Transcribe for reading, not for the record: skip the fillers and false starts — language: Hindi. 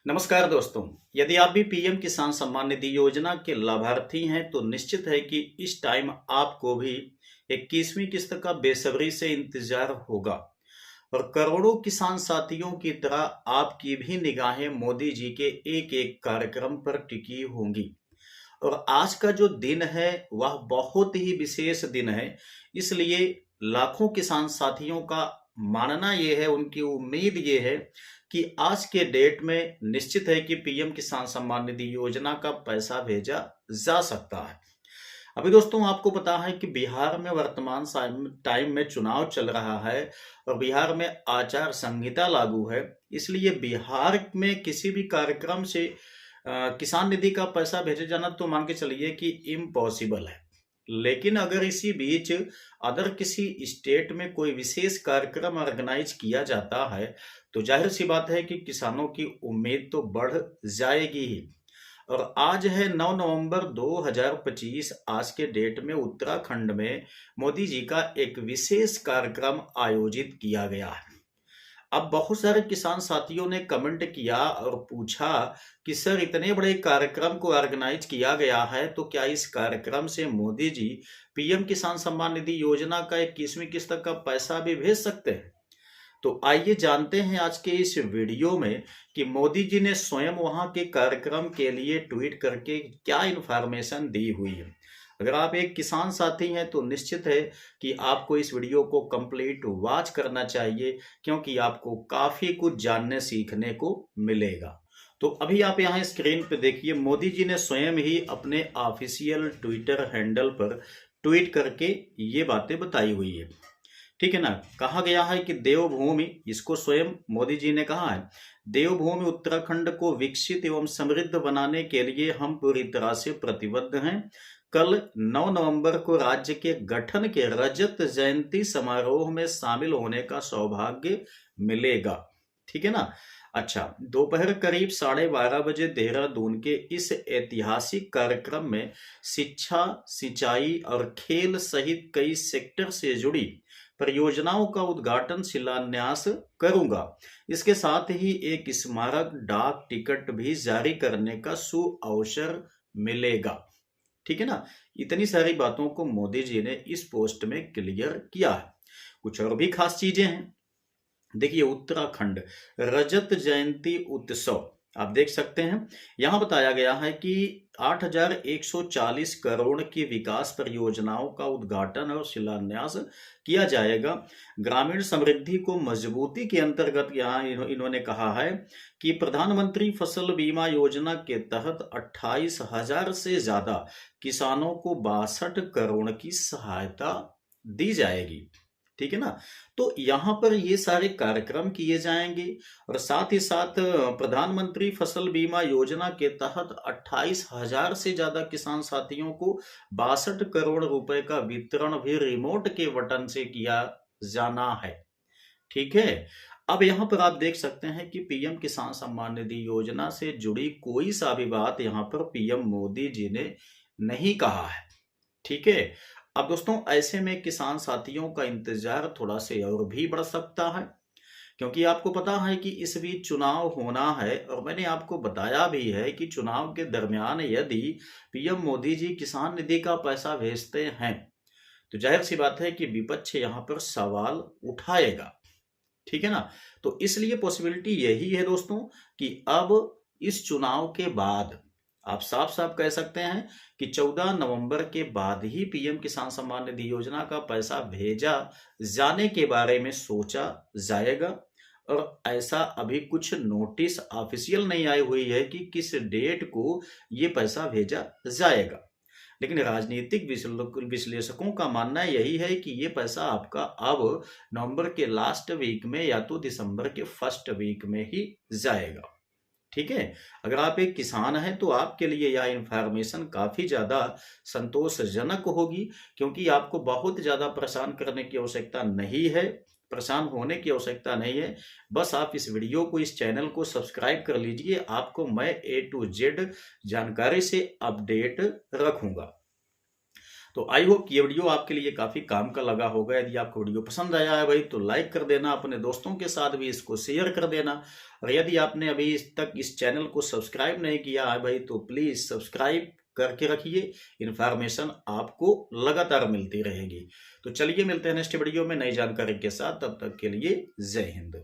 नमस्कार दोस्तों। यदि आप भी पीएम किसान सम्मान निधि योजना के लाभार्थी हैं तो निश्चित है कि इस टाइम आपको भी 21वीं किस्त का बेसब्री से इंतजार होगा और करोड़ों किसान साथियों की तरह आपकी भी निगाहें मोदी जी के एक एक कार्यक्रम पर टिकी होंगी। और आज का जो दिन है वह बहुत ही विशेष दिन है। इसलिए लाखों किसान साथियों का मानना ये है, उनकी उम्मीद ये है कि आज के डेट में निश्चित है कि पीएम किसान सम्मान निधि योजना का पैसा भेजा जा सकता है। अभी दोस्तों आपको पता है कि बिहार में वर्तमान टाइम में चुनाव चल रहा है और बिहार में आचार संहिता लागू है। इसलिए बिहार में किसी भी कार्यक्रम से किसान निधि का पैसा भेजे जाना तो मान के चलिए कि इम्पॉसिबल है। लेकिन अगर इसी बीच अदर किसी स्टेट में कोई विशेष कार्यक्रम ऑर्गेनाइज किया जाता है तो जाहिर सी बात है कि किसानों की उम्मीद तो बढ़ जाएगी ही। और आज है 9 नवंबर 2025। आज के डेट में उत्तराखंड में मोदी जी का एक विशेष कार्यक्रम आयोजित किया गया है। अब बहुत सारे किसान साथियों ने कमेंट किया और पूछा कि सर, इतने बड़े कार्यक्रम को ऑर्गेनाइज किया गया है तो क्या इस कार्यक्रम से मोदी जी पीएम किसान सम्मान निधि योजना का 21वीं किस्त का पैसा भी भेज सकते हैं? तो आइए जानते हैं आज के इस वीडियो में कि मोदी जी ने स्वयं वहां के कार्यक्रम के लिए ट्वीट करके क्या इन्फॉर्मेशन दी हुई है। अगर आप एक किसान साथी हैं तो निश्चित है कि आपको इस वीडियो को कंप्लीट वॉच करना चाहिए, क्योंकि आपको काफी कुछ जानने सीखने को मिलेगा। तो अभी आप यहाँ स्क्रीन पे देखिए, मोदी जी ने स्वयं ही अपने ऑफिशियल ट्विटर हैंडल पर ट्वीट करके ये बातें बताई हुई है। ठीक है ना। कहा गया है कि देवभूमि, इसको स्वयं मोदी जी ने कहा है, देवभूमि उत्तराखंड को विकसित एवं समृद्ध बनाने के लिए हम पूरी तरह से प्रतिबद्ध हैं। कल 9 नवंबर को राज्य के गठन के रजत जयंती समारोह में शामिल होने का सौभाग्य मिलेगा। ठीक है ना। अच्छा, दोपहर करीब 12:30 बजे देहरादून के इस ऐतिहासिक कार्यक्रम में शिक्षा, सिंचाई और खेल सहित कई सेक्टर से जुड़ी परियोजनाओं का उद्घाटन शिलान्यास करूंगा। इसके साथ ही एक स्मारक डाक टिकट भी जारी करने का सुअवसर मिलेगा। ठीक है ना। इतनी सारी बातों को मोदी जी ने इस पोस्ट में क्लियर किया है। कुछ और भी खास चीजें हैं। देखिए, उत्तराखंड रजत जयंती उत्सव आप देख सकते हैं। यहां बताया गया है कि 8,140 करोड़ की विकास परियोजनाओं का उद्घाटन और शिलान्यास किया जाएगा। ग्रामीण समृद्धि को मजबूती के अंतर्गत यहाँ इन्होंने कहा है कि प्रधानमंत्री फसल बीमा योजना के तहत 28,000 से ज्यादा किसानों को 62 करोड़ की सहायता दी जाएगी। ठीक है ना। तो यहाँ पर ये सारे कार्यक्रम किए जाएंगे और साथ ही साथ प्रधानमंत्री फसल बीमा योजना के तहत 28,000 से ज्यादा किसान साथियों को 62 करोड़ रुपए का वितरण भी रिमोट के बटन से किया जाना है। ठीक है। अब यहाँ पर आप देख सकते हैं कि पीएम किसान सम्मान निधि योजना से जुड़ी कोई सा भी बात यहाँ पर पीएम मोदी जी ने नहीं कहा है। ठीक है। अब दोस्तों, ऐसे में किसान साथियों का इंतजार थोड़ा से और भी बढ़ सकता है, क्योंकि आपको पता है कि इस बीच चुनाव होना है और मैंने आपको बताया भी है कि चुनाव के दरमियान यदि पीएम मोदी जी किसान निधि का पैसा भेजते हैं तो जाहिर सी बात है कि विपक्ष यहाँ पर सवाल उठाएगा। ठीक है ना। तो इसलिए पॉसिबिलिटी यही है दोस्तों कि अब इस चुनाव के बाद आप साफ साफ कह सकते हैं कि 14 नवंबर के बाद ही पीएम किसान सम्मान निधि योजना का पैसा भेजा जाने के बारे में सोचा जाएगा। और ऐसा अभी कुछ नोटिस ऑफिशियल नहीं आई हुई है कि किस डेट को ये पैसा भेजा जाएगा। लेकिन राजनीतिक विश्लेषकों का मानना यही है कि ये पैसा आपका अब नवंबर के लास्ट वीक में या तो दिसंबर के फर्स्ट वीक में ही जाएगा। ठीक है। अगर आप एक किसान हैं तो आपके लिए यह इंफॉर्मेशन काफी ज्यादा संतोषजनक होगी, क्योंकि आपको बहुत ज्यादा परेशान करने की आवश्यकता नहीं है, परेशान होने की आवश्यकता नहीं है। बस आप इस वीडियो को, इस चैनल को सब्सक्राइब कर लीजिए। आपको मैं A to Z जानकारी से अपडेट रखूंगा। तो आई होप ये वीडियो आपके लिए काफ़ी काम का लगा होगा। यदि आपको वीडियो पसंद आया है भाई तो लाइक कर देना, अपने दोस्तों के साथ भी इसको शेयर कर देना। और यदि आपने अभी तक इस चैनल को सब्सक्राइब नहीं किया है भाई तो प्लीज़ सब्सक्राइब करके रखिए, इन्फॉर्मेशन आपको लगातार मिलती रहेगी। तो चलिए मिलते हैं नेक्स्ट वीडियो में नई जानकारी के साथ, तब तक के लिए जय हिंद।